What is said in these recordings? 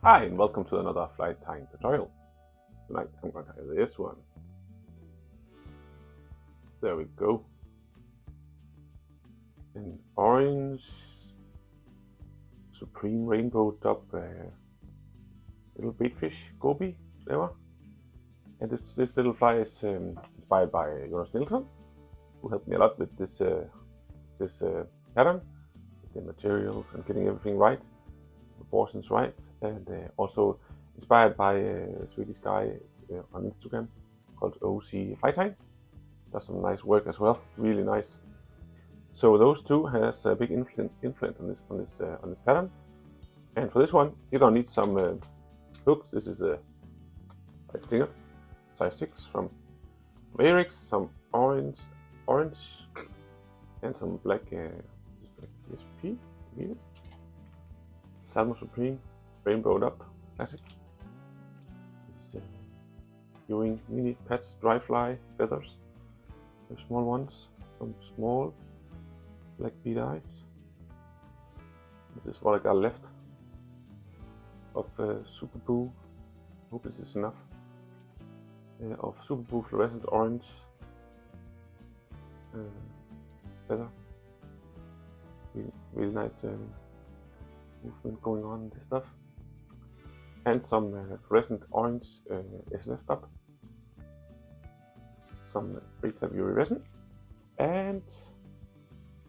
Hi, and welcome to another flight tying tutorial. Tonight I'm going to tie this one. There we go. An orange supreme rainbow dub little bait fish, Goby, whatever. And this little fly is inspired by Jonas Nilsson, who helped me a lot with this pattern, with the materials and getting everything right, proportions right, and also inspired by a Swedish guy on Instagram called OC Fly Tying. Does some nice work as well, really nice. So those two has a big influence on this pattern. And for this one, you're gonna need some hooks. This is the stinger, size 6 from Ahrex, some orange, and some black SP, veevus. Salmo Supreme, rainbowed up, classic. This Ewing mini patch dry fly feathers, the small ones, some small black bead eyes. This is what I got left of superbou. Hope this is enough. Of superbou fluorescent orange feather. Really nice movement going on in this stuff. And some fluorescent orange is left up. Some Raidzap resin. And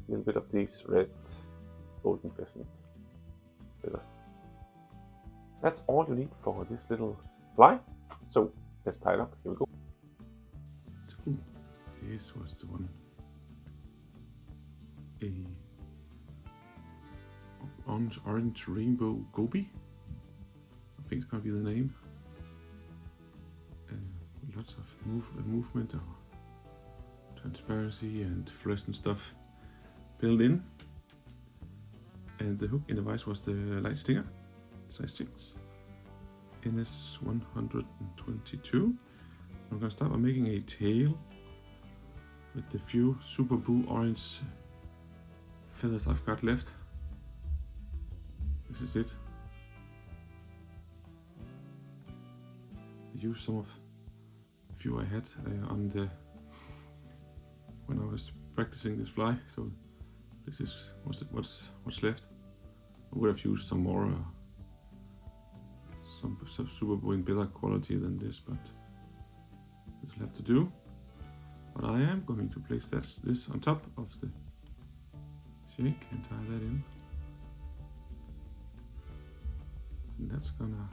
a little bit of these red golden pheasant feathers. That's all you need for this little fly. So let's tie it up. Here we go. So this was the one. A orange rainbow Goby. I think it's gonna be the name. Lots of movement or transparency and fluorescent stuff built in. And the hook in the vise was the light stinger, size 6, Ns122. I'm gonna start by making a tail with the few superbou orange feathers I've got left. This is it. I used some of the few I had on the when I was practicing this fly, so this is what's left. I would have used some more some superbou in better quality than this, but this will have to do. But I am going to place this on top of the shank and tie that in. And that's gonna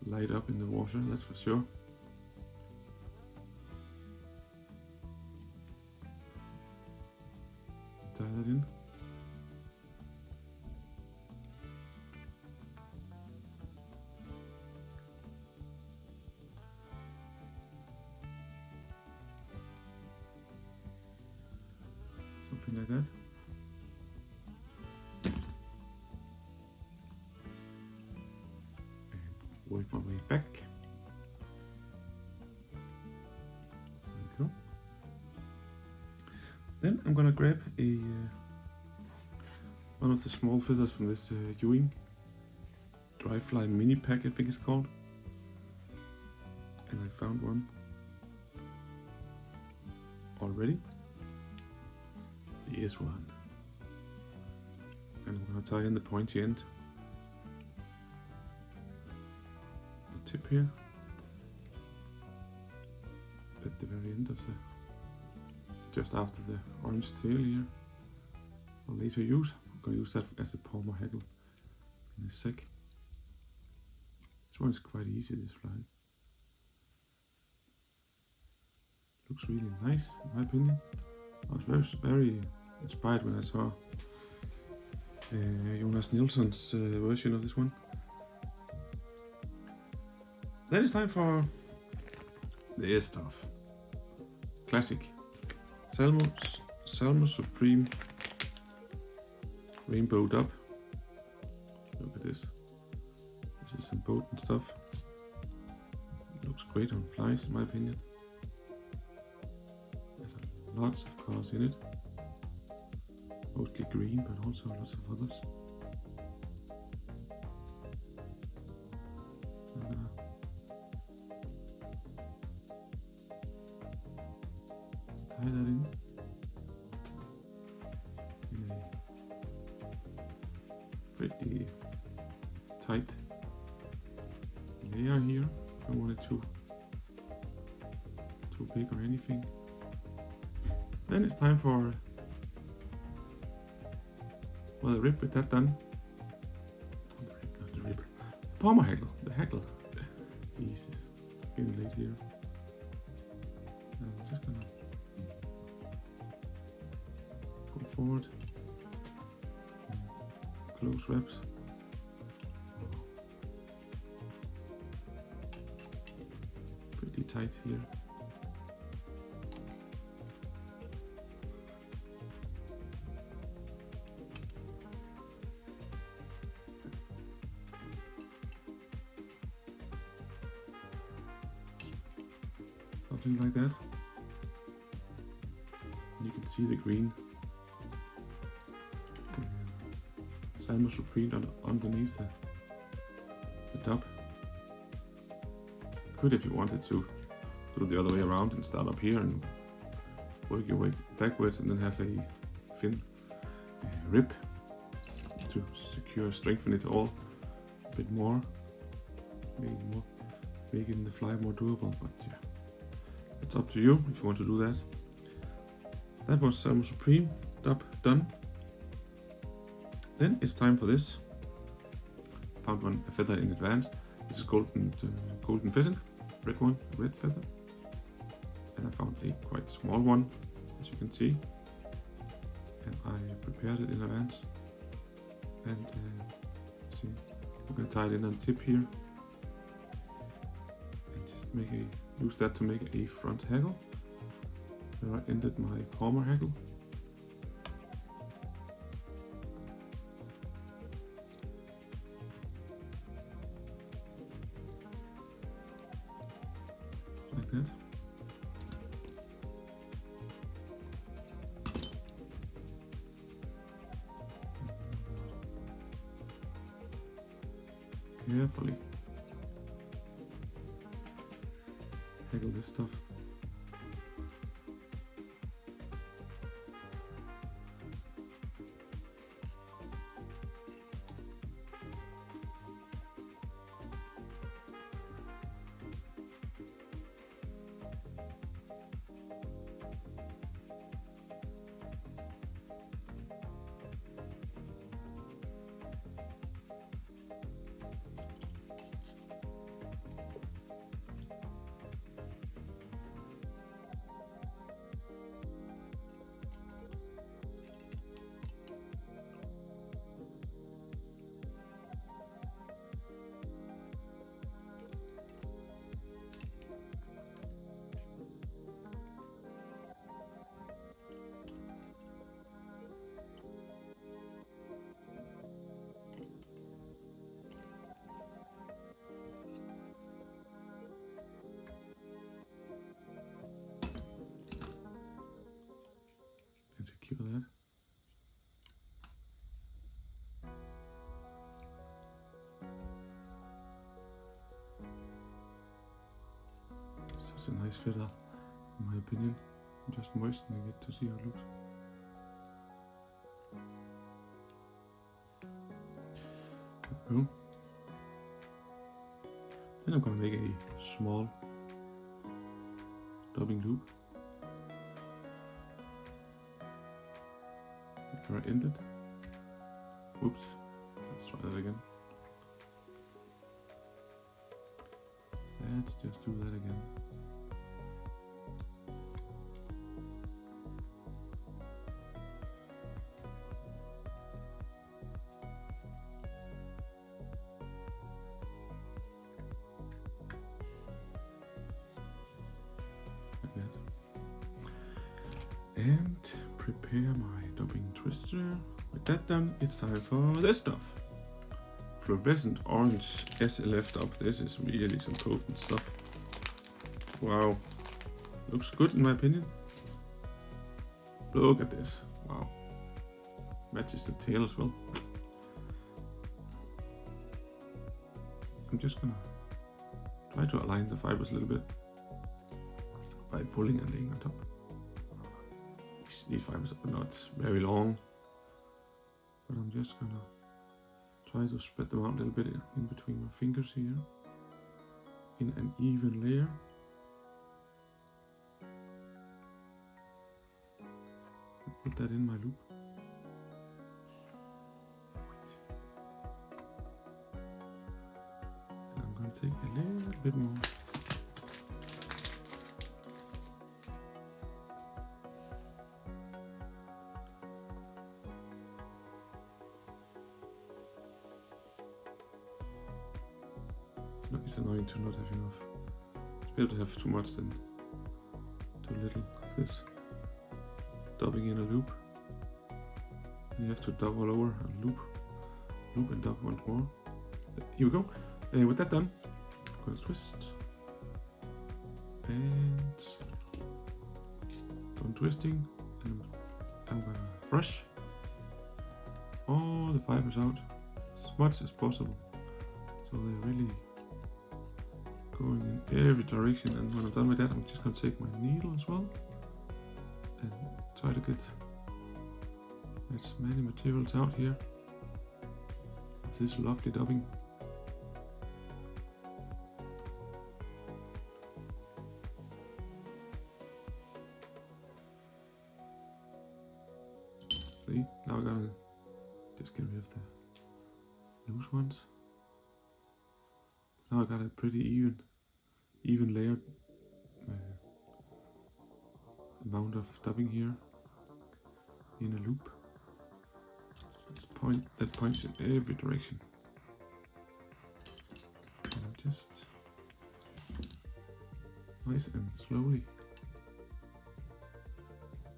light up in the water, that's for sure. Tie that in. Something like that. Work my way back. There we go. Then I'm gonna grab one of the small feathers from this Ewing dry fly mini pack, I think it's called. And I found one already. Here's one. And I'm gonna tie in the pointy end. Tip here at the very end of the, just after the orange tail here. I'll later use. I'm going to use that as a palmer hackle in a sec. This one is quite easy, this fly. Looks really nice in my opinion. I was very inspired when I saw Jonas Nilsson's version of this one. Then it's time for this stuff. Classic. Salmo Supreme rainbowed up. Look at this. This is some potent stuff. It looks great on flies in my opinion. There's lots of colors in it. Mostly green, but also lots of others. tie that in a pretty tight layer here. I don't want it too big or anything. Then it's time for the rib. With that done, the rib, palmer hackle, the hackle. Jesus, getting late here. I'm just gonna go forward, close wraps. Pretty tight here. Something like that. You can see the green Salmo Supreme underneath the top. Could, if you wanted to, do the other way around and start up here and work your way backwards and then have a thin rib to secure, strengthen it all a bit more, making the fly more durable. But yeah, it's up to you if you want to do that. That was Salmo Supreme top done. Then it's time for this. Found a feather in advance. This is golden pheasant, red feather. And I found a quite small one, as you can see. And I prepared it in advance. And see, we're gonna tie it in on tip here. And just use that to make a front hackle. Where I ended my palmer hackle. Like that. Carefully hackle this stuff. And secure that. Such a nice feather, in my opinion. I'm just moistening it to see how it looks. Boom. Then I'm gonna make a small dubbing loop. Where I ended. Whoops. Let's try that again. Let's just do that again. Like that. And prepare my dubbing twister. With that done, it's time for this stuff. Fluorescent orange SLF dub. This is really some potent stuff. Wow. Looks good in my opinion. Look at this. Wow. Matches the tail as well. I'm just gonna try to align the fibers a little bit by pulling and laying on top. these fibers are not very long, but I'm just gonna try to spread them out a little bit in between my fingers here in an even layer. Put that in my loop. And I'm gonna take a little bit more. It's annoying to not have enough. It's better to have too much than too little of this. Dubbing in a loop. You have to double over and loop and dub once more. Here we go. With that done, I'm gonna twist and done twisting, and I'm gonna brush all the fibers out as much as possible, so they're really going in every direction. And when I'm done with that, I'm just gonna take my needle as well and try to get as many materials out here. It's this lovely dubbing. See, now I gotta just get rid of the loose ones. Now I got a pretty even layered amount of dubbing here in a loop. That points in every direction. And I'm just nice and slowly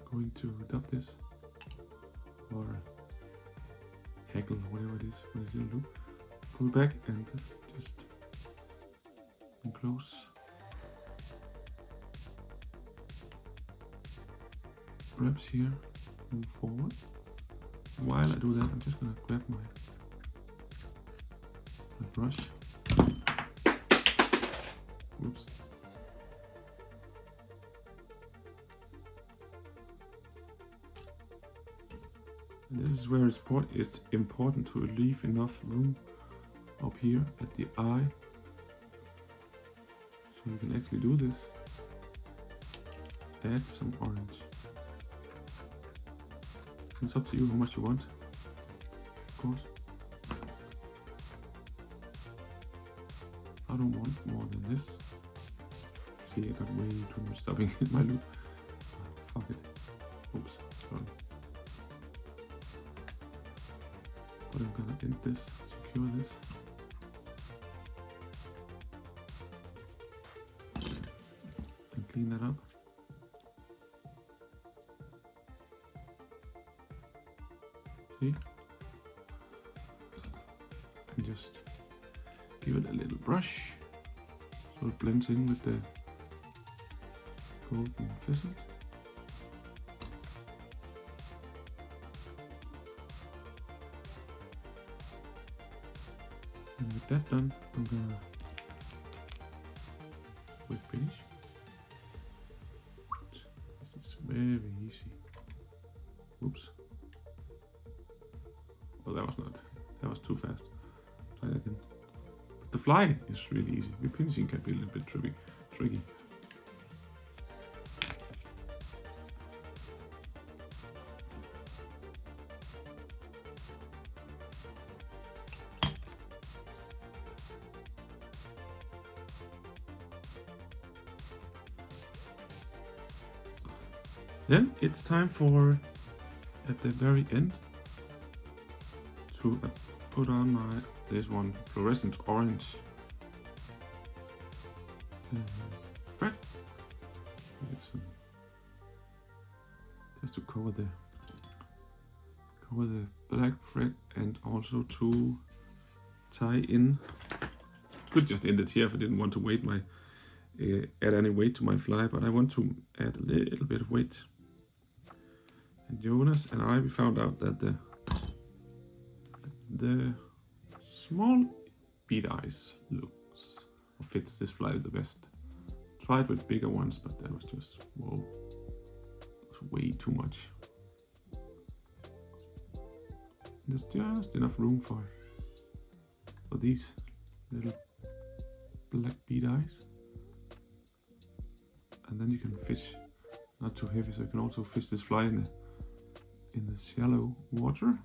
going to dub this, or hackle, whatever it is, when it's in a loop. Pull back and just enclose. Grabs here, move forward. While I do that, I'm just gonna grab my brush. Whoops. And this is where it's important to leave enough room up here at the eye, so you can actually do this. Add some orange. It's up to you how much you want, of course. I don't want more than this. See, I got way too much dubbing in my loop. Fuck it. Oops, sorry. But I'm gonna end this, secure this. And clean that up. See? And just give it a little brush so it blends in with the golden pheasant. And with that done, I'm gonna quick finish. This is very easy. Oops. Well, that was too fast. Try that again. But the fly is really easy. The finishing can be a little bit tricky. Then it's time for, at the very end, to put on this one fluorescent orange thread, just to cover the black thread, and also to tie in. Could just end it here if I didn't want to weight add any weight to my fly, but I want to add a little bit of weight. And Jonas and we found out that the small bead eyes fits this fly the best. Tried with bigger ones, but that was just, whoa, it was way too much. There's just enough room for these little black bead eyes. And then you can fish not too heavy, so you can also fish this fly in the shallow water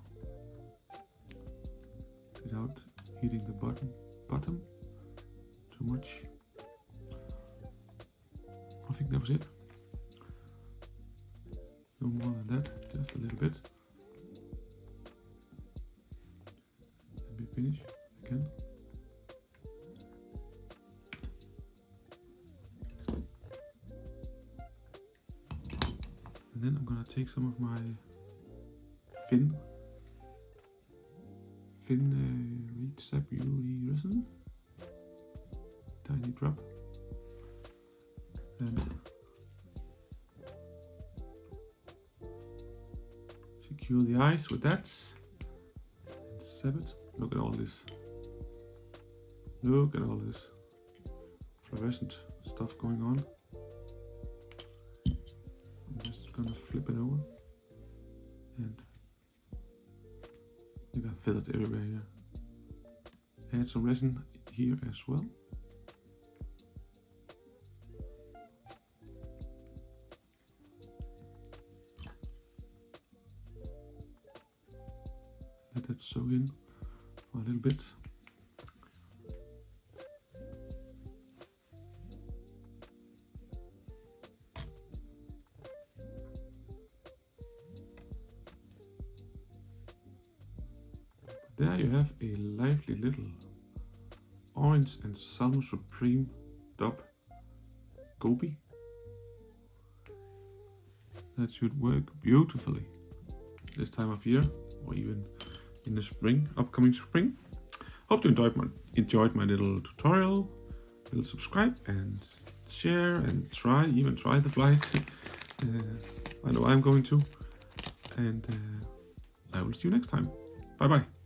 without hitting the bottom too much. I think that was it. No more than that, just a little bit. And we finish again. And then I'm gonna take some of my fin Raidzap UV resin, tiny drop, and secure the eyes with that, and zap it. Look at all this. Look at all this fluorescent stuff going on. I'm just gonna flip it over, and you got feathers everywhere here. Add some resin here as well. Let that soak in for a little bit. There you have a lively little orange and Salmo Supreme dub Goby. That should work beautifully this time of year, or even in the spring, upcoming spring. Hope you enjoyed my little tutorial. Will subscribe and share and even try the flies. I know I'm going to. And I will see you next time. Bye bye.